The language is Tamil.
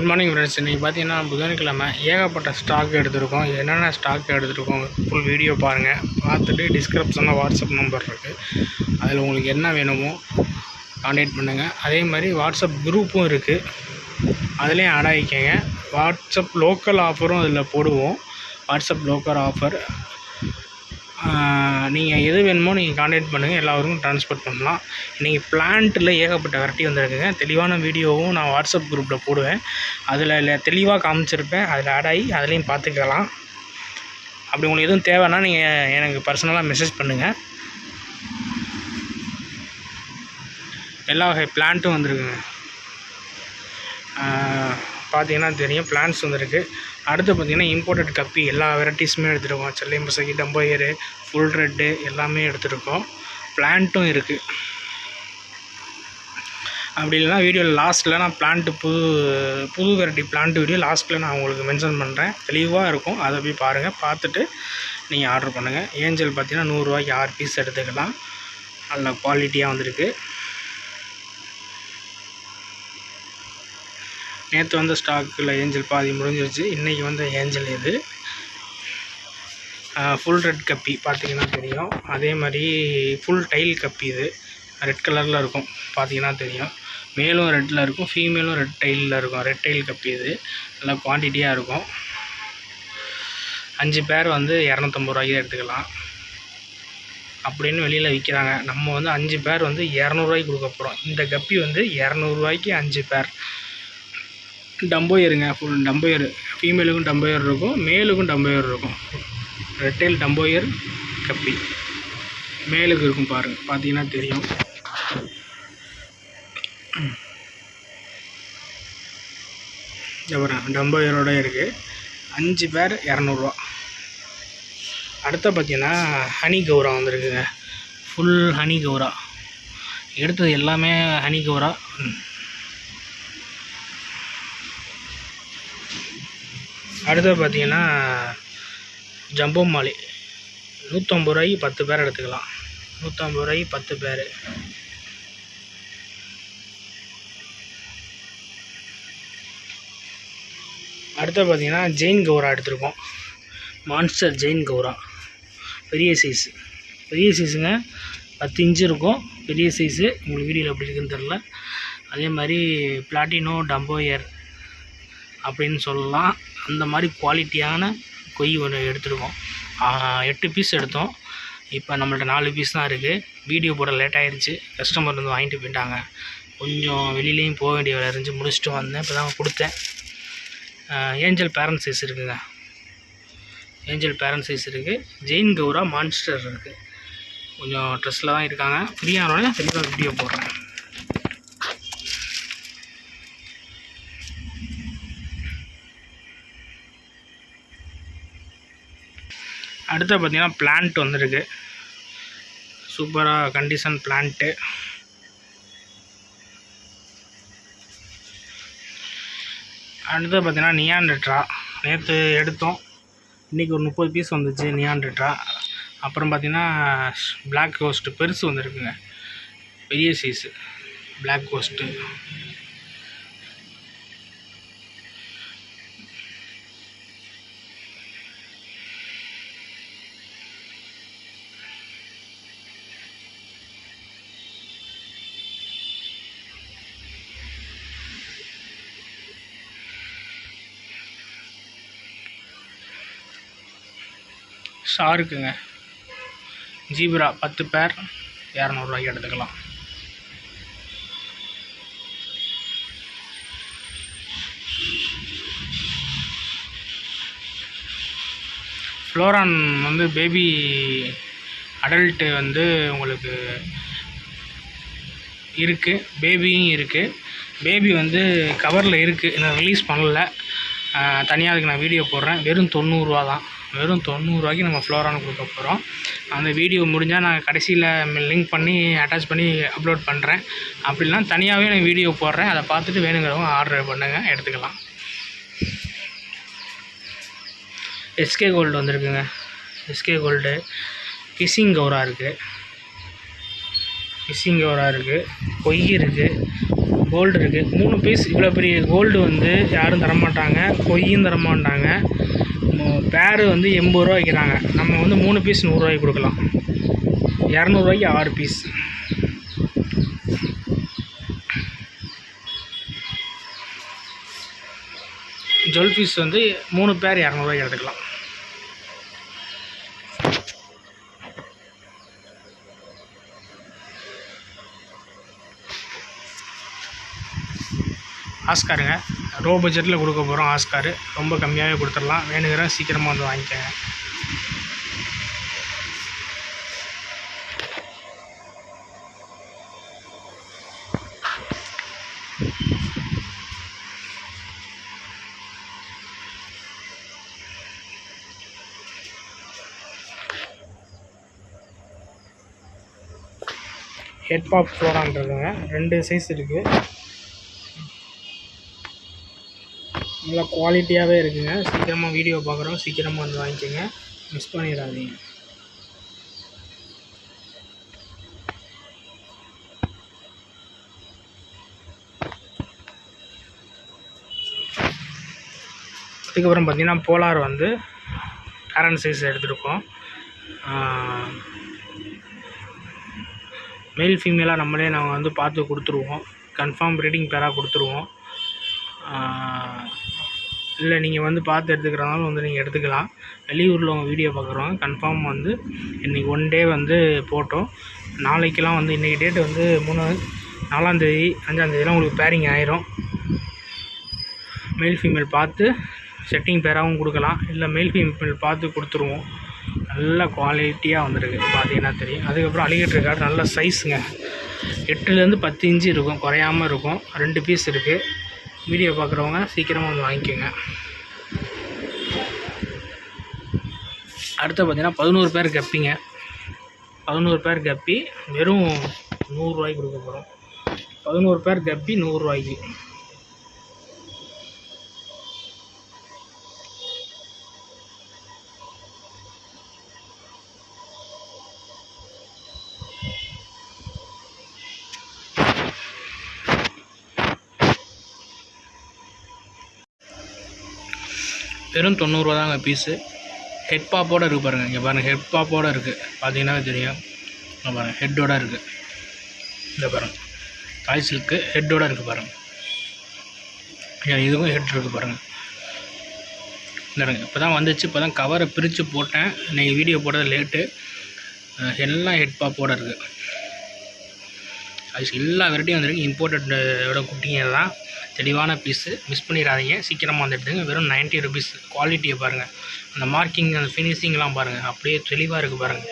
Good morning friends. இன்றைக்கி பார்த்தீங்கன்னா புதன்கிழமை ஏகப்பட்ட ஸ்டாக் எடுத்திருக்கோம். என்னென்ன ஸ்டாக் எடுத்திருக்கோம் ஃபுல் வீடியோ பாருங்கள். பார்த்துட்டு டிஸ்கிரிப்ஷனில் வாட்ஸ்அப் நம்பர் இருக்குது, அதில் உங்களுக்கு என்ன வேணுமோ கான்டாக்ட் பண்ணுங்கள். அதே மாதிரி வாட்ஸ்அப் குரூப்பும் இருக்குது, அதுலேயும் ஆட் ஆகிக்கங்க. வாட்ஸ்அப் லோக்கல் ஆஃபரும் அதில் போடுவோம். வாட்ஸ்அப் லோக்கல் ஆஃபர் நீங்கள் எது வேணுமோ நீங்கள் கான்டாக்ட் பண்ணுங்கள், எல்லாருக்கும் ட்ரான்ஸ்போர்ட் பண்ணலாம். இன்றைக்கி பிளான்ட்டில் ஏகப்பட்ட வெரைட்டி வந்திருக்குங்க. தெளிவான வீடியோவும் நான் வாட்ஸ்அப் குரூப்பில் போடுவேன், அதில் தெளிவாக காமிச்சிருப்பேன். அதில் ஆட் ஆகி அதுலேயும் பார்த்துக்கலாம். அப்படி உங்களுக்கு எதுவும் தேவைன்னா நீங்கள் எனக்கு பர்சனலாக மெசேஜ் பண்ணுங்கள். எல்லா வகை பிளான்ட்டும் வந்திருக்குங்க. பார்த்தீங்கன்னா தெரியும், பிளான்ட்ஸ் வந்துருக்கு. அடுத்து பார்த்திங்கன்னா இம்போர்ட்டட் கப்பி எல்லா வெரைட்டிஸுமே எடுத்துருக்கோம். செல்லை மசகி, டம்போயரு, ஃபுல் ரெட்டு எல்லாமே எடுத்துருக்கோம். பிளான்ட்டும் இருக்குது. அப்படி இல்லைனா வீடியோவில் லாஸ்ட்டில் நான் பிளான்ட்டு புது வெரைட்டி பிளான்ட் வீடியோ லாஸ்ட்டில் நான் உங்களுக்கு மென்ஷன் பண்ணுறேன். தெளிவாக இருக்கும், அதை போய் பாருங்கள். பார்த்துட்டு நீங்கள் ஆர்டர் பண்ணுங்கள். ஏஞ்சல் பார்த்திங்கன்னா 100 ரூபாய்க்கு 6 பீஸ் எடுத்துக்கலாம். நல்ல குவாலிட்டியாக வந்திருக்கு. நேற்று வந்து ஸ்டாக்கில் ஏஞ்சல் பாதி முடிஞ்சிருச்சு. இன்றைக்கி வந்து ஏஞ்சல் இது ஃபுல் ரெட் கப்பி பார்த்திங்கன்னா தெரியும். அதே மாதிரி ஃபுல் டைல் கப்பி, இது ரெட் கலரில் இருக்கும், பார்த்திங்கன்னா தெரியும். மேலும் ரெட்டில் இருக்கும், ஃபீமேலும் ரெட் டைலில் இருக்கும். ரெட் டைல் கப்பி இது நல்லா குவான்டிட்டியாக இருக்கும். 5 பேர் வந்து 250 ரூபாய்க்கு எடுத்துக்கலாம் அப்படின்னு வெளியில் விற்கிறாங்க. நம்ம வந்து 5 பேர் வந்து 200 ரூபாய்க்கு கொடுக்க போகிறோம். இந்த கப்பி வந்து 200 ரூபாய்க்கு 5 பேர். டம்போயருங்க, ஃபுல் டம்போயர். ஃபீமேலுக்கும் டம்போயர் இருக்கும், மேலுக்கும் டம்போயர் இருக்கும். ரெட்டைல் டம்போயர் கப்பி மேலுக்கு இருக்கும், பாருங்கள், பார்த்தீங்கன்னா தெரியும். டம்போயரோட இருக்குது. 5 பேர் 200 ரூபா. அடுத்த பார்த்தீங்கன்னா ஹனி கௌரா வந்துருக்குங்க. ஃபுல் ஹனி கௌரா எடுத்தது எல்லாமே ஹனி கௌரா. அடுத்து பார்த்தீங்கன்னா ஜம்போ மாலி 150 ரூபாய்க்கு 10 பேர் எடுத்துக்கலாம். 150 ரூபாய்க்கு 10 பேர். அடுத்து பார்த்தீங்கன்னா ஜெயின் கௌரா எடுத்துருக்கோம். மான்ஸ்டர் ஜெயின் கௌரா பெரிய சைஸு, பெரிய சைஸுங்க. 10 இன்ச்சு இருக்கும், பெரிய சைஸு. உங்களுக்கு வீடியோவில் எப்படி இருக்குன்னு தெரில. அதே மாதிரி பிளாட்டினோ டம்போயர் அப்படின்னு சொல்லலாம். அந்த மாதிரி குவாலிட்டியான கொய் ஒன்று எடுத்துருக்கோம். 8 பீஸ் எடுத்தோம். இப்போ நம்மள்ட்ட 4 பீஸ் தான் இருக்குது. வீடியோ போட லேட் ஆகிடுச்சு, கஸ்டமர் வந்து வாங்கிட்டு போயிட்டாங்க. கொஞ்சம் வெளியிலையும் போக வேண்டிய வேலை இருந்துச்சு, முடிச்சுட்டு வந்தேன், இப்போ தான் கொடுத்தேன். ஏஞ்சல் பேரண்ட் சைஸ் இருக்குதுங்க. ஏஞ்சல் பேரண்ட் சைஸ் இருக்குது. ஜெயின் கௌரா மான்ஸ்டர் இருக்குது. கொஞ்சம் ட்ரெஸ்ஸில் தான் இருக்காங்க. ஃப்ரீயானோடனே தெளிவாக வீடியோ போடுறேன். அடுத்து பார்த்திங்கன்னா பிளான்ட் வந்துருக்கு. சூப்பராக கண்டிஷன் பிளான்ட்டு. அடுத்து பார்த்திங்கன்னா நியான்டெட்ரா நேற்று எடுத்தோம். இன்றைக்கி ஒரு 30 பீஸ் வந்துச்சு நியான்டெட்ரா. அப்புறம் பார்த்திங்கன்னா பிளாக் கோஸ்ட்டு பெருசு வந்துருக்குங்க, பெரிய சைஸு பிளாக் கோஸ்ட்டு. ஷார்க்குங்க, ஜீப்ரா 10 பேர் 200 ரூபாய்க்கு எடுத்துக்கலாம். ஃப்ளோரான் வந்து பேபி அடல்ட்டு வந்து உங்களுக்கு இருக்குது, பேபியும் இருக்குது. பேபி வந்து கவரில் இருக்குது, நான் ரிலீஸ் பண்ணலை. தனியாக அதுக்கு நான் வீடியோ போடுறேன். வெறும் 90 ரூபா தான். வெறும் 90 ரூபாய்க்கு நம்ம ஃப்ளோரான் கொடுக்க போகிறோம். அந்த வீடியோ முடிஞ்சால் நான் கடைசியில் லிங்க் பண்ணி அட்டாச் பண்ணி அப்லோட் பண்ணுறேன். அப்படின்னா தனியாகவே நான் வீடியோ போடுறேன், அதை பார்த்துட்டு வேணுங்கிறவங்க ஆர்டர் பண்ணுங்கள், எடுத்துக்கலாம். எஸ்கே கோல்டு வந்திருக்குங்க. எஸ்கே கோல்டு ஃபிஷிங் கௌரா இருக்குது. ஃபிஷிங் கௌரா இருக்குது, பொய் இருக்குது, கோல்டு இருக்குது 3 பீஸ். இவ்வளோ பெரிய கோல்டு வந்து யாரும் தரமாட்டாங்க, பொய்யும் தரமாட்டாங்க. பேரு வந்து 80 ரூபா வைக்கிறாங்க. நம்ம வந்து 3 பீஸ் 100 ரூபாய்க்கு கொடுக்கலாம். 200 ரூபாய்க்கு 6 பீஸ். ஜுவல் பீஸ் வந்து 3 பேர் 200 ரூபாய்க்கு எடுத்துக்கலாம். ஆஸ்காருங்க, லோ பட்ஜெட்டில் கொடுக்க போகிறோம். ஆஸ்காரு ரொம்ப கம்மியாகவே கொடுத்துடலாம். வேணுங்கிற சீக்கிரமாக வந்து வாங்கிக்கோங்க. ஹெட் பாப் ஃப்ளோரான் இருக்குங்க, 2 சைஸ் இருக்குது. நல்லா குவாலிட்டியாகவே இருக்குங்க. சீக்கிரமாக வீடியோ பார்க்குறோம், சீக்கிரமாக வந்து வாங்கிக்கோங்க, மிஸ் பண்ணிடாதீங்க. அதுக்கப்புறம் பார்த்திங்கன்னா போலார் வந்து பேரண்ட் சைஸ் எடுத்துருக்கோம். மெயில் ஃபீமேலாக நம்மளே நாங்கள் வந்து பார்த்து கொடுத்துருவோம். கன்ஃபார்ம் ப்ரீடிங் பேராக கொடுத்துருவோம். இல்லை நீங்கள் வந்து பார்த்து எடுத்துக்கிறனாலும் வந்து நீங்கள் எடுத்துக்கலாம். வெளியூரில் உங்கள் வீடியோ பார்க்குறவங்க கன்ஃபார்ம் வந்து இன்றைக்கி 1 டே வந்து போட்டோம். நாளைக்கெலாம் வந்து இன்றைக்கி டேட்டு வந்து 4ஆந்தேதி 5ஆந்தேதிலாம் உங்களுக்கு பேரிங் ஆயிரும். மெயில் ஃபீமேல் பார்த்து செட்டிங் பேராகவும் கொடுக்கலாம், இல்லை மெயில் ஃபீமேல் பார்த்து கொடுத்துருவோம். நல்ல குவாலிட்டியாக வந்துருக்கு, பார்த்தீங்கன்னா தெரியும். அதுக்கப்புறம் அலிகேட்டர் கார்டு நல்ல சைஸுங்க, 8லேருந்து 10 இன்ச்சு இருக்கும், குறையாமல் இருக்கும். 2 பீஸ் இருக்குது. வீடியோ பார்க்குறவங்க சீக்கிரமாக வந்து வாங்கிக்கோங்க. அடுத்து பார்த்திங்கன்னா 11 பேர் கப்பிங்க. 11 பேர் கப்பி வெறும் 100 ரூபாய்க்கு கொடுக்க போகிறோம். 11 பேர் கப்பி 100 ரூபாய்க்கு. வெறும் 90 ரூபா தாங்க பீஸு. ஹெட் பாப்போடு இருக்குது பாருங்கள். இங்கே பாருங்கள், ஹெட் பாப்போடு இருக்குது, பார்த்தீங்கன்னா தெரியும். இங்கே பாருங்கள், ஹெட்டோடு இருக்குது. இந்த பாருங்கள், தாய் சில்க்கு ஹெட்டோடு இருக்குது பாருங்கள். இதுக்கும் ஹெட் இருக்குது பாருங்கள். இல்லைங்க, இப்போ தான் வந்துச்சு, இப்போ தான் கவரை பிரித்து போட்டேன். இன்றைக்கி வீடியோ போட்டது லேட்டு. எல்லாம் ஹெட் பாப்போடு இருக்குது. அது எல்லா வெரைட்டியும் வந்துருக்கு. இம்போர்ட்டடோட குட்டிங்க தான். தெளிவான பீஸு, மிஸ் பண்ணிடாதீங்க, சீக்கிரமாக வந்து எடுத்துங்க. வெறும் 90 ருபீஸ். குவாலிட்டியை பாருங்கள், அந்த மார்க்கிங், அந்த ஃபினிஷிங்லாம் பாருங்கள், அப்படியே தெளிவாக இருக்குது பாருங்கள்.